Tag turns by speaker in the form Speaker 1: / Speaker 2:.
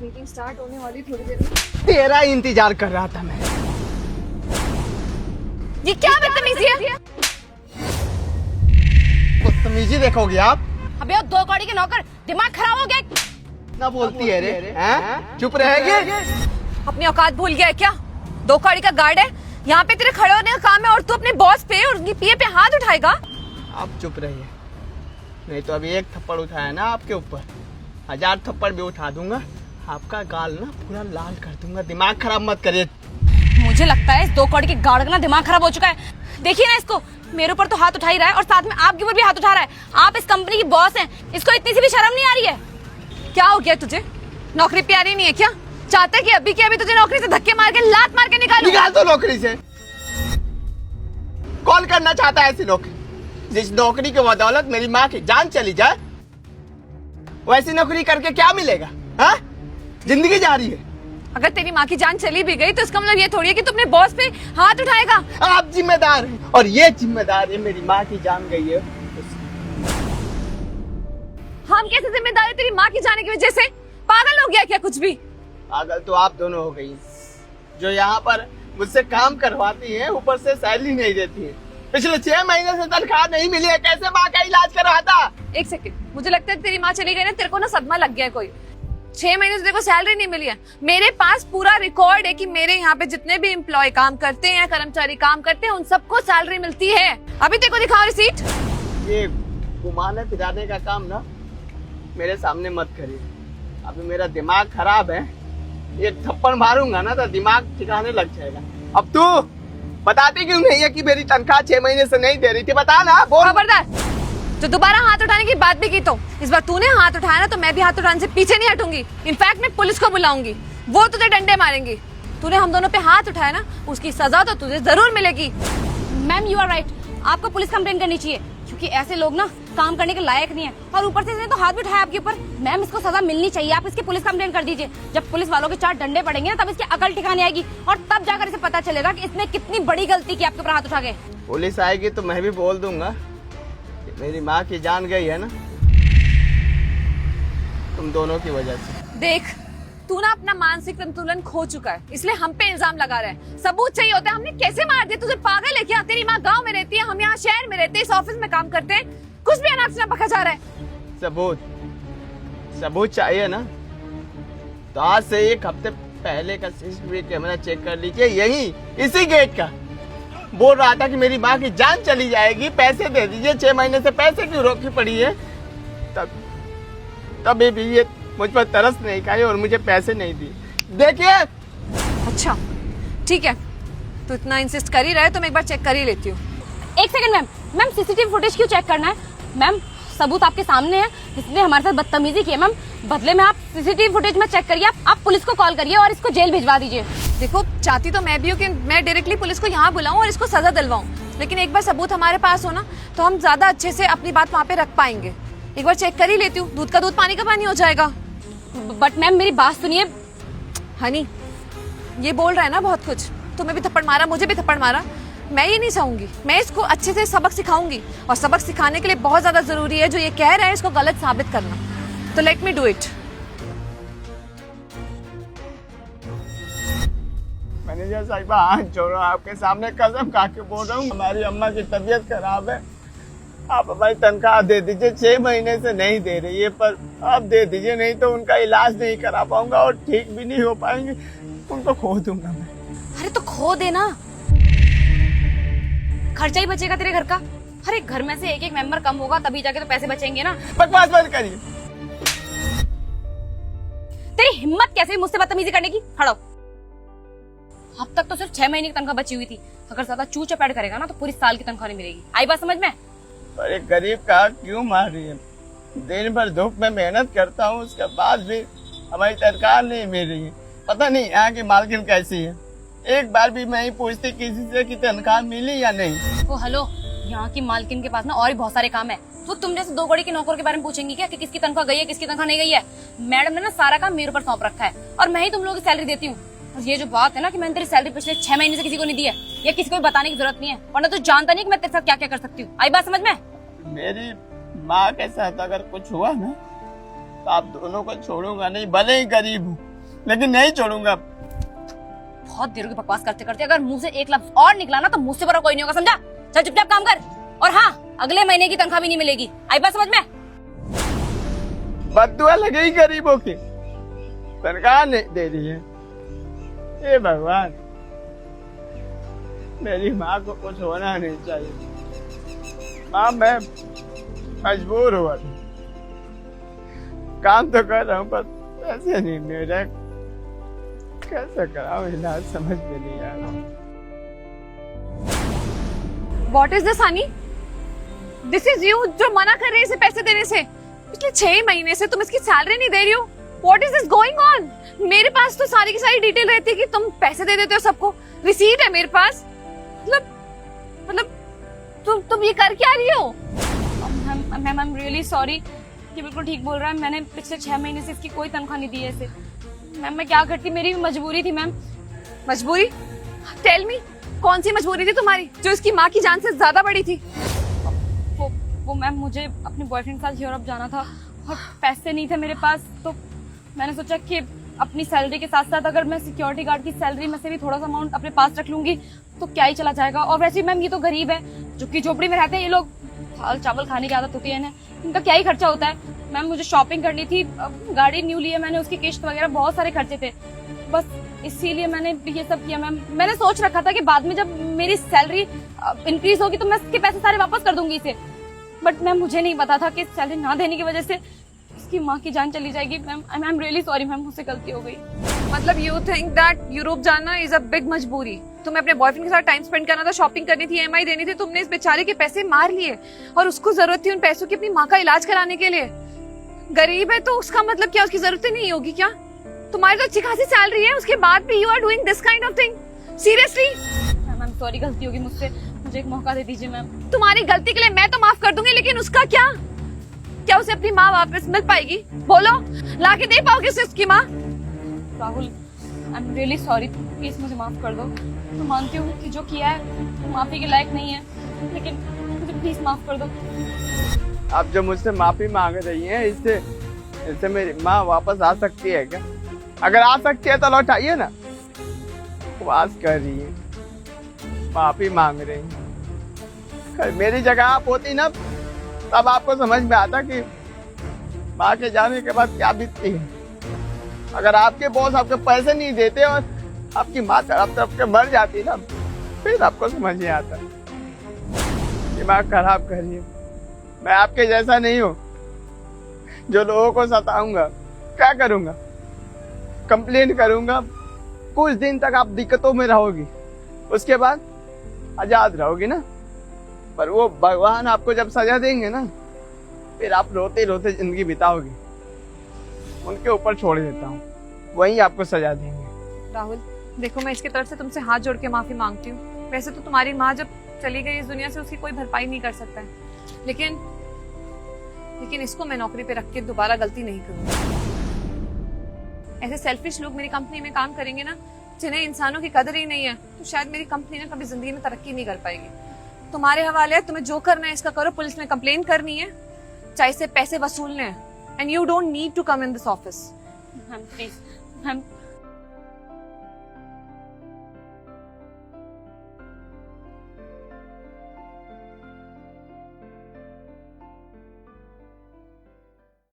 Speaker 1: Meeting start होने वाली थोड़ी देर में।
Speaker 2: तेरा इंतजार कर रहा था मैं।
Speaker 1: ये क्या बदतमीजी है?
Speaker 2: बदतमीजी देखोगे आप?
Speaker 1: अबे वो दो कौड़ी के नौकर, दिमाग खराब हो गया?
Speaker 2: ना बोलती है रे, हैं? चुप रहेगी?
Speaker 1: अपनी औकात भूल गया है क्या? दो कौड़ी का गार्ड है, यहाँ पे तेरे खड़े होने का काम है और तू अपने बॉस पे और उनकी पीए पे हाथ उठाएगा?
Speaker 2: आप चुप रहिए, नहीं तो अभी एक थप्पड़ उठाया ना आपके ऊपर, 1000 थप्पड़ भी उठा दूंगा। आपका गाल ना पूरा लाल कर दूंगा। दिमाग खराब मत करिए।
Speaker 1: मुझे लगता है इस दो कौड़ी के गार्ड का ना दिमाग खराब हो चुका है। देखिए ना इसको, मेरे ऊपर तो हाथ उठा ही रहा है और साथ में आपके ऊपर भी हाथ उठा रहा है। आप इस कंपनी की बॉस हैं, इसको इतनी सी भी शर्म नहीं आ रही है? क्या हो गया तुझे? नौकरी प्यारी नहीं है क्या? चाहता है कि अभी तुझे नौकरी से धक्के मार के लात मार के निकालूं?
Speaker 2: निकाल दो नौकरी से। कौन करना चाहता है ऐसी नौकरी? जिस नौकरी की बदौलत मेरी माँ की जान चली जाए, वैसी नौकरी करके क्या मिलेगा? हाँ, जिंदगी जा रही है।
Speaker 1: अगर तेरी माँ की जान चली भी गई तो इसका मतलब ये थोड़ी है कि तू अपने बॉस पे हाथ उठाएगा।
Speaker 2: आप जिम्मेदार हैं और ये जिम्मेदार है मेरी माँ की जान गई है।
Speaker 1: हम कैसे जिम्मेदार है तेरी माँ की जाने की वजह से? पागल हो गया क्या कुछ भी?
Speaker 2: पागल तो आप दोनों हो गई, जो यहाँ पर मुझसे काम करवाती है, ऊपर से सैलरी नहीं देती है। पिछले 6 महीने से तनख्वाह नहीं मिली है, कैसे माँ का इलाज करवाता?
Speaker 1: एक सेकंड, मुझे लगता है तेरी माँ चली गई ना, तेरे को ना सदमा लग गया है कोई। 6 महीने से तेरे को सैलरी नहीं मिली है। मेरे पास पूरा रिकॉर्ड है कि मेरे यहाँ पे जितने भी एम्प्लॉय काम करते हैं, कर्मचारी काम करते हैं, उन सबको सैलरी मिलती है। अभी तेरे को दिखाओ रिसीट।
Speaker 2: ये घुमाने फिराने का काम ना मेरे सामने मत करिए। अभी मेरा दिमाग खराब है, एक थप्पड़ मारूंगा ना तो दिमाग ठिकाने लग जाएगा। अब तू बताती क्यों नहीं है कि मेरी तनख्वाह 6 महीने से नहीं दे रही थी? बता ना, बोल।
Speaker 1: खबरदार, जो दोबारा हाथ उठाने की बात भी की तो इस बार तूने हाथ उठाया ना तो मैं भी हाथ उठाने से पीछे नहीं हटूंगी। इनफैक्ट मैं पुलिस को बुलाऊंगी, वो तुझे डंडे मारेंगी। तूने हम दोनों पे हाथ उठाया ना, उसकी सजा तो तुझे जरूर मिलेगी। मैम यू आर राइट, आपको पुलिस कंप्लेन करनी चाहिए क्योंकि ऐसे लोग ना काम करने के लायक नहीं है और ऊपर से इसने तो हाथ भी उठाया आपके ऊपर। मैम इसको सजा मिलनी चाहिए, आप इसकी पुलिस कंप्लेन कर दीजिए। जब पुलिस वालों के 4 डंडे पड़ेंगे ना तब इसकी अकल ठिकाने आएगी और तब जाकर इसे पता चलेगा कि इसने कितनी बड़ी गलती की आपके ऊपर हाथ उठा के।
Speaker 2: पुलिस आएगी तो मैं भी बोल दूंगा कि मेरी माँ की जान गई है ना तुम दोनों की वजह से।
Speaker 1: देख, तू ना अपना मानसिक संतुलन खो चुका है, इसलिए हम पे इल्जाम लगा रहा है। सबूत चाहिए होता है, हमने कैसे मार दिया? तुझे पागल है क्या? तेरी माँ गांव में रहती है, हम यहाँ शहर में रहते हैं, इस ऑफिस में काम करते हैं, कुछ भी अनाप शनाप बका जा रहा है।
Speaker 2: सबूत चाहिए ना तो आज से 1 हफ्ते पहले का सीसीटीवी कैमरा चेक कर लीजिए, यही इसी गेट का। बोल रहा था कि मेरी माँ की जान चली जाएगी, पैसे दे दीजिए। 6 महीने से पैसे क्यों रोकी पड़ी है? तभी भी ये मुझ पर तरस नहीं खाई और मुझे पैसे नहीं दिए। देखिए।
Speaker 1: अच्छा ठीक है, तो इतना इंसिस्ट कर ही रहा है तो मैं एक बार चेक कर ही लेती हूँ। एक सेकंड मैम, सीसीटीवी फुटेज क्यों चेक करना है? मैम सबूत आपके सामने है, इसने हमारे साथ बदतमीजी की है। मैम बदले में आप सीसीटीवी फुटेज में चेक करिए, आप पुलिस को कॉल करिए और इसको जेल भिजवा दीजिए। देखो, चाहती तो मैं भी हूँ कि मैं डायरेक्टली पुलिस को यहाँ बुलाऊं और इसको सजा दिलवाऊं, लेकिन एक बार सबूत हमारे पास हो ना तो हम ज्यादा अच्छे से अपनी बात वहाँ पे रख पाएंगे। एक बार चेक कर ही लेती हूँ, दूध का दूध पानी का पानी हो जाएगा। बट मैम मेरी बात सुनिए। हनी ये बोल रहा है ना बहुत कुछ, तुम्हें भी थप्पड़ मारा, मुझे भी थप्पड़ मारा। मैं ये नहीं चाहूंगी, मैं इसको अच्छे से सबक सिखाऊंगी और सबक सिखाने के लिए बहुत ज्यादा जरूरी है जो ये कह रहा है इसको गलत साबित करना। तो let me do it.
Speaker 2: Manager साहिबा हाथ जोड़ो, आपके सामने कसम खा के बोल रहा हूँ, हमारी अम्मा की तबीयत खराब है, आप हमारी तनख्वाह दे दीजिए। 6 महीने से नहीं दे रही है, पर आप दे दीजिए, नहीं तो उनका इलाज नहीं करा पाऊंगा और ठीक भी नहीं हो पाएंगे, उनको खो दूंगा मैं।
Speaker 1: अरे तो खो देना, खर्चा ही बचेगा तेरे घर का। अरे घर में से एक मेंबर कम होगा तभी जाके तो पैसे बचेंगे ना।
Speaker 2: बकवास बंद करिए।
Speaker 1: तेरी हिम्मत कैसे मुझसे बदतमीजी करने की? हटो। अब तक तो सिर्फ 6 महीने की तनख्वाह बची हुई थी, अगर ज्यादा चू चपेट करेगा ना तो पूरी साल की तनख्वाह नहीं मिलेगी। आई बात समझ में?
Speaker 2: पर एक गरीब का क्यों मार रही है? दिन भर धूप में मेहनत करता हूँ, उसके बाद भी हमारी तनख्वाह नहीं मिल रही है। पता नहीं यहाँ की मालकिन कैसी है, एक बार भी मैं ही पूछती किसी से कि तनख्वाह मिली या नहीं।
Speaker 1: ओ हेलो, यहाँ की मालकिन के पास ना और भी बहुत सारे काम है, तो तुम जैसे 2 कौड़ी के नौकर के बारे में पूछेंगी क्या कि किसकी तनख्वाह गई है किसकी तनख्वाह नहीं गई है? मैडम ने ना सारा काम मेरे ऊपर सौंप रखा है और मैं ही तुम लोगों की सैलरी देती हूँ। और ये जो बात है ना कि मैंने तेरी सैलरी पिछले 6 महीने से किसी को नहीं दी है, ये किसी को भी बताने की जरूरत नहीं है, वरना तू जानता नहीं कि मैं तेरे साथ क्या क्या कर सकती हूँ। आई बात समझ में?
Speaker 2: मेरी माँ के साथ अगर कुछ हुआ ना तो आप दोनों को छोड़ूंगा नहीं, भले ही गरीब हूँ। लेकिन नहीं छोड़ूंगा।
Speaker 1: बहुत देर की बकवास करते करते अगर मुंह से एक लफ्ज और निकला ना तो मुझसे बड़ा कोई नहीं होगा, समझा? चल चुपचाप काम कर। और हाँ, अगले महीने की तनख्वाह भी नहीं मिलेगी, आई बात समझ में?
Speaker 2: बद्दुआ लगेगी गरीबों की, तनख्वाह नहीं दे रही है। हे भगवान, मेरी माँ को कुछ होना नहीं चाहिए। माँ, मैं मजबूर हुआ था, काम तो कर रहा हूँ पर पैसे नहीं मिल रहे, कैसे कराऊं इलाज समझ में नहीं आ रहा।
Speaker 1: What is this, honey? This is you जो मना कर रही है इसे पैसे देने से। पिछले 6 महीने से तुम इसकी सैलरी नहीं दे रही हो। What is this going on? मेरे पास तो सारी की सारी डिटेल रहती है कि तुम पैसे दे देते हो सबको, रिसीट है मेरे पास। मतलब तुम ये कर क्या रही हो? Ma'am, I am really sorry. ये बिल्कुल ठीक बोल रहा है, मैंने पिछले 6 महीने से इसकी कोई तनख्वाह नहीं दी है इसे। मैम, मैं क्या करती, मेरी भी मजबूरी थी मैम। मजबूरी? टेल मी, कौन सी मजबूरी थी तुम्हारी जो इसकी माँ की जान से ज्यादा बड़ी थी? वो मैम, मुझे अपने बॉयफ्रेंड के साथ यूरोप जाना था और पैसे नहीं थे मेरे पास, तो मैंने सोचा कि अपनी सैलरी के साथ साथ अगर मैं सिक्योरिटी गार्ड की सैलरी में से भी थोड़ा सा अमाउंट अपने पास रख लूंगी तो क्या ही चला जाएगा। और वैसे मैम, ये तो गरीब है, झुग्गी झोपड़ी में रहते हैं ये लोग, दाल चावल खाने की आदत होती है इन्हें, इनका क्या ही खर्चा होता है। मैम, मुझे शॉपिंग करनी थी, गाड़ी न्यू ली है मैंने, उसकी किस्त वगैरह बहुत सारे खर्चे थे, बस इसीलिए मैंने ये सब किया। मैम, मैंने सोच रखा था कि बाद में जब मेरी सैलरी इंक्रीज होगी तो मैं इसके पैसे सारे वापस कर दूंगी इसे, बट मैम मुझे नहीं पता था कि सैलरी ना देने की वजह से इसकी माँ की जान चली जाएगी। Ma'am, I am really sorry ma'am, मुझसे गलती हो गई। मतलब यू थिंक दैट यूरोप जाना इज अ बिग मजबूरी? तुम्हें अपने बॉयफ्रेंड के साथ टाइम स्पेंड करना था, शॉपिंग करनी थी, EMI देनी थी, तुमने इस बेचारे के पैसे मार लिए और उसको जरूरत थी उन पैसों की अपनी माँ का इलाज कराने के लिए। गरीब है तो उसका मतलब क्या उसकी जरूरत नहीं होगी क्या? तुम्हारी तो अच्छी खासी सैलरी है, उसके बाद भी you are doing this kind of thing? Seriously? Ma'am, sorry, गलती होगी मुझसे, मुझे एक मौका दे दीजिए मैम। तुम्हारी गलती के लिए मैं तो माफ कर दूंगी, लेकिन उसका क्या? क्या उसे अपनी माँ वापस मिल पाएगी? बोलो, लाके दे पाओगे उसे उसकी माँ? Rahul, I am really sorry, please मुझे माफ कर दो। मैं मानती हूँ कि जो किया है माफी के लायक नहीं है, लेकिन मुझे प्लीज माफ कर दो।
Speaker 2: आप जो मुझसे माफी मांग रही हैं, इससे मेरी माँ वापस आ सकती है क्या? अगर आ सकती है तो लौटाइए ना। उपवास कर रही है, माफी मांग रही है। मेरी जगह आप होती ना, तब आपको समझ में आता कि माँ के जाने के बाद क्या बीतती है। अगर आपके बॉस आपके पैसे नहीं देते और आपकी माँ तरफ के मर जाती ना, फिर आपको समझ में आता। दिमाग खराब करिए, मैं आपके जैसा नहीं हूँ जो लोगों को सताऊंगा। क्या करूंगा? कंप्लेन करूंगा, कुछ दिन तक आप दिक्कतों में रहोगी, उसके बाद आजाद रहोगी ना। पर वो भगवान आपको जब सजा देंगे ना, फिर आप रोते रोते जिंदगी बिताओगी। उनके ऊपर छोड़ देता हूँ, वही आपको सजा देंगे।
Speaker 1: राहुल, देखो, मैं इसकी तरफ से तुमसे हाथ जोड़ के माफी मांगती हूँ। वैसे तो तुम्हारी माँ जब चली गई इस दुनिया से, उसकी कोई भरपाई नहीं कर सकता है, लेकिन इसको मैं नौकरी पे रख के दोबारा गलती नहीं करूंगी। ऐसे सेल्फिश लोग मेरी कंपनी में काम करेंगे ना, जिन्हें इंसानों की कदर ही नहीं है, तो शायद मेरी कंपनी ना कभी जिंदगी में तरक्की नहीं कर पाएगी। तुम्हारे हवाले है, तुम्हें जो करना है इसका करो। पुलिस में कंप्लेन करनी है, चाहे से पैसे वसूलने हैं, and you don't need to come in this office. Ma'am please, ma'am